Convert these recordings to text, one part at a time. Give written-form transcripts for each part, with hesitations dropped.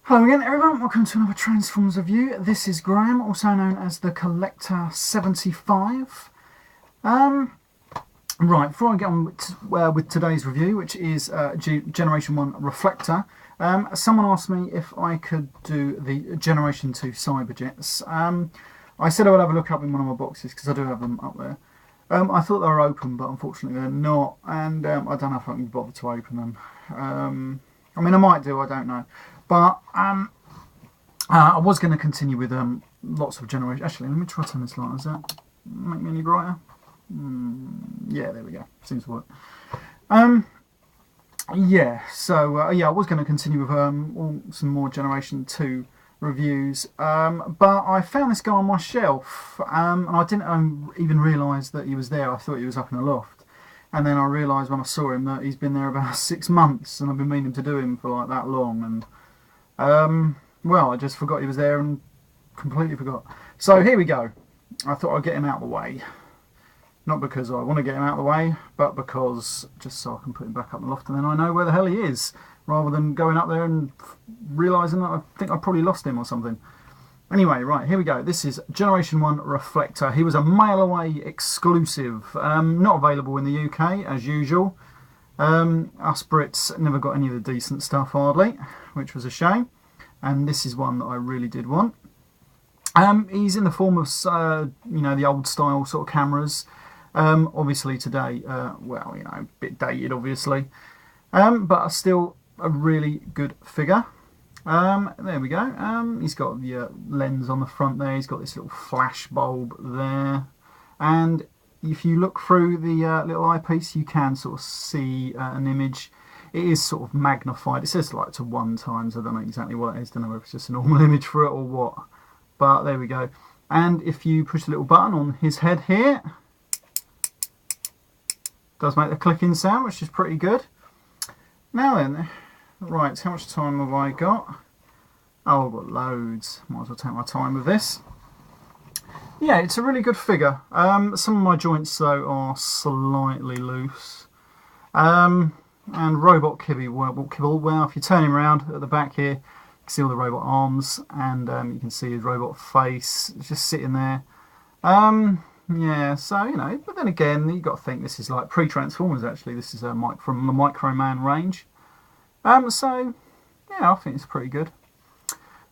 Hello again everyone, welcome to another Transformers review. This is Graham, also known as the Collector 75. Right, before I get on with today's review, which is Generation 1 Reflector, someone asked me if I could do the Generation 2 Cyberjets. I said I would have a look up in one of my boxes, because I do have them up there. I thought they were open, but unfortunately they're not, and I don't know if I can bother to open them. I mean, I might do, I don't know. But I was going to continue with lots of generations. Actually, let me try to turn this light. Does that make me any brighter? Yeah, there we go. Seems to work. Yeah, so yeah, I was going to continue with some more Generation 2 reviews. But I found this guy on my shelf, and I didn't even realise that he was there. I thought he was up in the loft. And then I realised when I saw him that he's been there about 6 months, and I've been meaning to do him for like that long. And well, I just forgot he was there and completely forgot. So here we go. I thought I'd get him out of the way. Not because I want to get him out of the way, but because just so I can put him back up in the loft and then I know where the hell he is, rather than going up there and realising that I think I probably lost him or something. Anyway, right, here we go. This is Generation 1 Reflector. He was a mail-away exclusive, not available in the UK as usual. Us Brits never got any of the decent stuff hardly, which was a shame. And this is one that I really did want. He's in the form of, you know, the old style sort of cameras. Obviously today, well, you know, a bit dated obviously, but still a really good figure. There we go. He's got the lens on the front there. He's got this little flash bulb there, and if you look through the little eyepiece, you can sort of see an image. It is sort of magnified. It says like to 1 times. I don't know exactly what it is. I don't know if it's just a normal image for it or what. But there we go. And if you push the little button on his head here, it does make the clicking sound, which is pretty good. Now then, right, how much time have I got? Oh, I've got loads. Might as well take my time with this. Yeah, it's a really good figure. Some of my joints, though, are slightly loose. And robot kibble, well, if you turn him around at the back here, you can see all the robot arms, and you can see his robot face just sitting there. Yeah, so, you know, but then again, you've got to think this is like pre-Transformers, actually. This is a from the Microman range. So, yeah, I think it's pretty good.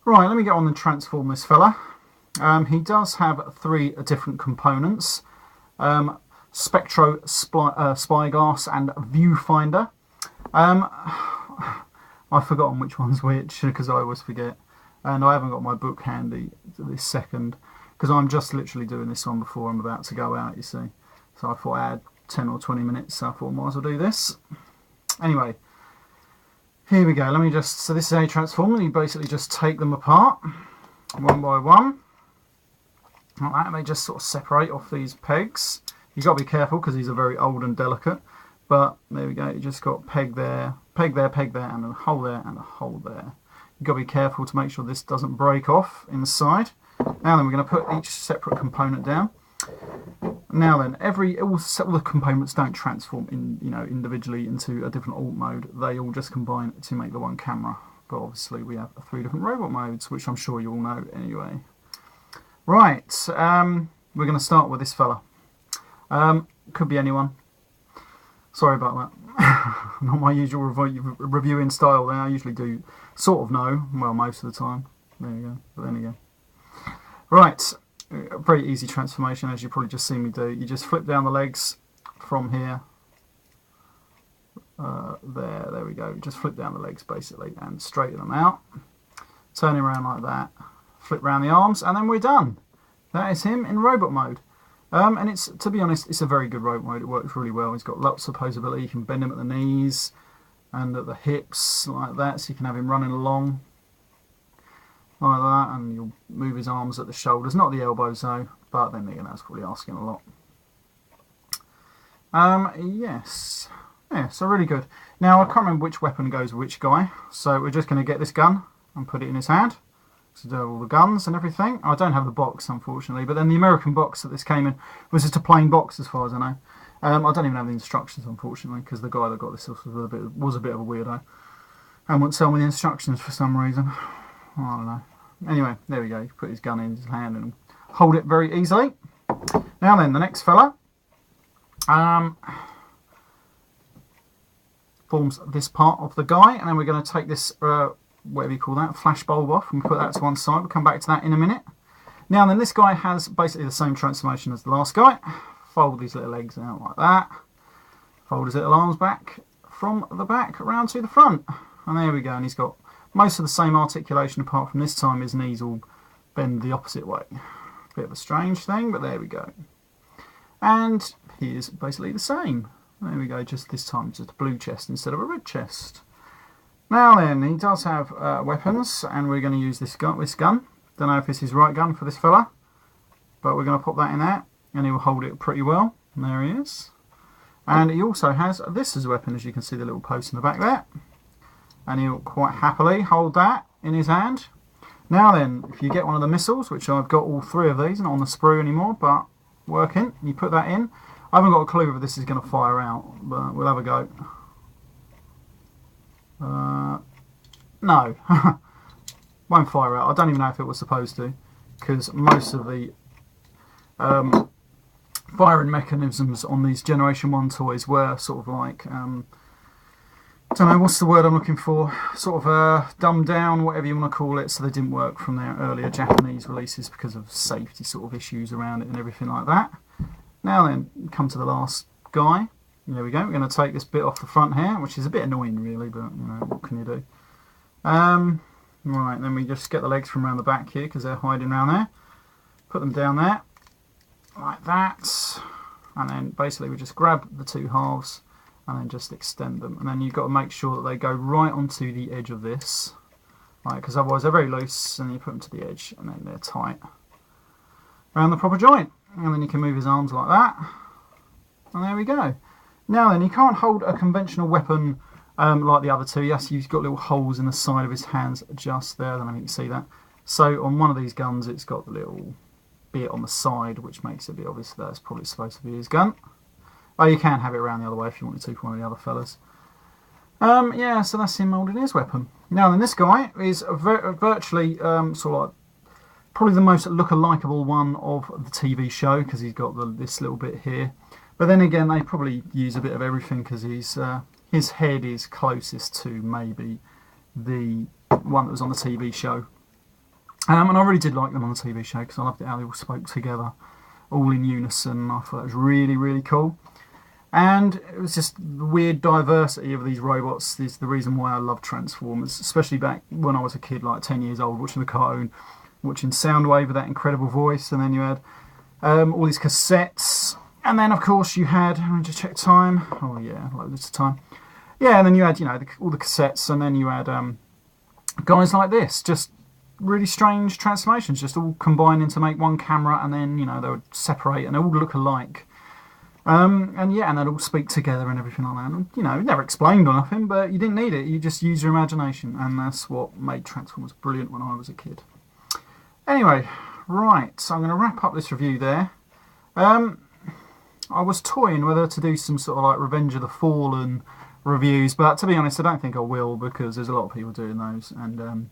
Right, let me get on and transform this fella. He does have 3 different components. Spectro spyglass and viewfinder. I've forgotten which one's which because I always forget, and I haven't got my book handy this second because I'm just literally doing this one before I'm about to go out, you see. So I thought I had 10 or 20 minutes, so I thought I might as well do this. Anyway, here we go. Let me just, so this is a transformer. You basically just take them apart one by one like that, and they just sort of separate off these pegs. You've got to be careful because these are very old and delicate. But there we go, you just got peg there, and a hole there, and a hole there. You've got to be careful to make sure this doesn't break off inside. Now then, we're going to put each separate component down. Now then, all the components don't transform individually into a different alt mode. They all just combine to make the one camera. But obviously we have 3 different robot modes, which I'm sure you all know anyway. Right, we're going to start with this fella. Could be anyone. Sorry about that. Not my usual reviewing style there. I usually do sort of know, well, most of the time. There you go, but then again. Right, a very easy transformation, as you probably just seen me do. You just flip down the legs from here. There we go. Just flip down the legs basically and straighten them out. Turn him around like that. Flip round the arms, and then we're done. That is him in robot mode. And it's, to be honest, it's a very good robot mode. It works really well. He's got lots of posability. You can bend him at the knees and at the hips like that, so you can have him running along like that, and you'll move his arms at the shoulders, not the elbows though, but then again, that's probably asking a lot. Yes. Yeah, so really good. Now, I can't remember which weapon goes with which guy, so we're just going to get this gun and put it in his hand. To do all the guns and everything. I don't have the box, unfortunately, but then the American box that this came in was just a plain box as far as I know. I don't even have the instructions, unfortunately, because the guy that got this was a bit of a weirdo and wouldn't tell me the instructions for some reason. I don't know. Anyway, there we go. He put his gun in his hand and hold it very easily. Now then, the next fella forms this part of the guy, and then we're going to take this, whatever you call that, flash bulb off, and put that to one side. We'll come back to that in a minute. Now then, this guy has basically the same transformation as the last guy. Fold these little legs out like that. Fold his little arms back from the back around to the front. And there we go, and he's got most of the same articulation, apart from this time his knees will bend the opposite way. Bit of a strange thing, but there we go. And he is basically the same. There we go, just this time just a blue chest instead of a red chest. Now then, he does have weapons, and we're going to use this gun. Don't know if this is the right gun for this fella, but we're going to pop that in there, and he will hold it pretty well. And there he is. And he also has this as a weapon, as you can see the little post in the back there. And he'll quite happily hold that in his hand. Now then, if you get one of the missiles, which I've got all three of these, not on the sprue anymore, but working, you put that in. I haven't got a clue if this is going to fire out, but we'll have a go. No, won't fire out. I don't even know if it was supposed to, because most of the firing mechanisms on these Generation 1 toys were sort of like, I don't know, what's the word I'm looking for, sort of dumbed down, whatever you want to call it, so they didn't work from their earlier Japanese releases because of safety sort of issues around it and everything like that. Now then, come to the last guy. There we go, we're going to take this bit off the front here, which is a bit annoying really, but you know, what can you do? Right, then we just get the legs from around the back here, because they're hiding around there. Put them down there, like that, and then basically we just grab the two halves, and then just extend them, and then you've got to make sure that they go right onto the edge of this, right? Because otherwise they're very loose, and you put them to the edge, and then they're tight around the proper joint, and then you can move his arms like that, and there we go. Now then, you can't hold a conventional weapon like the other two. Yes, he's got little holes in the side of his hands just there. I don't know if you can see that. So on one of these guns, it's got the little bit on the side, which makes it a bit obvious that that's probably supposed to be his gun. Oh, you can have it around the other way if you wanted to for one of the other fellas. Yeah, so that's him holding his weapon. Now then, this guy is virtually sort of like probably the most look-alikeable one of the TV show, because he's got this little bit here. But then again, they probably use a bit of everything, because his head is closest to maybe the one that was on the TV show. And I really did like them on the TV show, because I loved it how they all spoke together, all in unison. I thought it was really, really cool. And it was just the weird diversity of these robots is the reason why I love Transformers, especially back when I was a kid, like 10 years old, watching the cartoon, watching Soundwave with that incredible voice, and then you had all these cassettes, and then of course you had, let me just check time, oh yeah, loads of time, yeah, and then you had, you know, all the cassettes, and then you had guys like this, just really strange transformations, just all combining to make one camera, and then, you know, they would separate and they all look alike. And yeah, and they'd all speak together and everything like that. And, you know, never explained or nothing, but you didn't need it. You just use your imagination, and that's what made Transformers brilliant when I was a kid. Anyway, right, so I'm going to wrap up this review there. I was toying whether to do some sort of like Revenge of the Fallen reviews, but to be honest, I don't think I will, because there's a lot of people doing those, and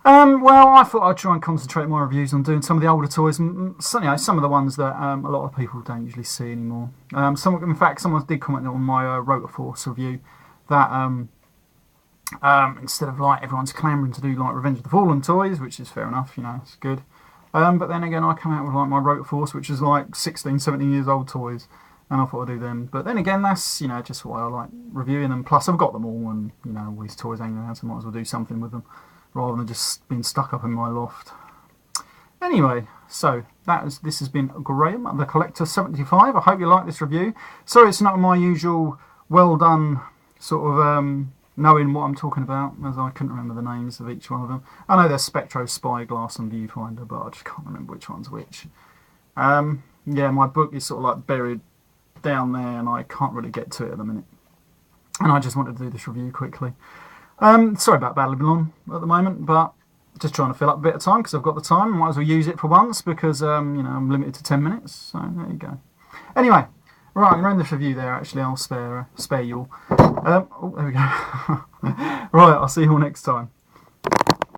well, I thought I'd try and concentrate my reviews on doing some of the older toys, and you know, some of the ones that a lot of people don't usually see anymore. In fact, someone did comment on my Rotor Force review that instead of like everyone's clamouring to do like Revenge of the Fallen toys, which is fair enough, you know, it's good. But then again, I come out with like my Rotor Force, which is like 16, 17 years old toys, and I thought I'd do them. But then again, that's, you know, just why I like reviewing them. Plus, I've got them all, and you know, all these toys hanging around, so I might as well do something with them, rather than just being stuck up in my loft. Anyway, so this has been Graham, the Collector 75. I hope you like this review. Sorry it's not my usual well done sort of knowing what I'm talking about, as I couldn't remember the names of each one of them. I know there's Spectro, Spyglass and Viewfinder, but I just can't remember which one's which. Yeah, my book is sort of like buried down there, and I can't really get to it at the minute. And I just wanted to do this review quickly. Sorry about Babylon at the moment, but just trying to fill up a bit of time, because I've got the time. Might as well use it for once, because you know, I'm limited to 10 minutes. So there you go. Anyway, right, I'm going to end this review there. Actually, I'll spare you all. Oh, there we go. Right, I'll see you all next time.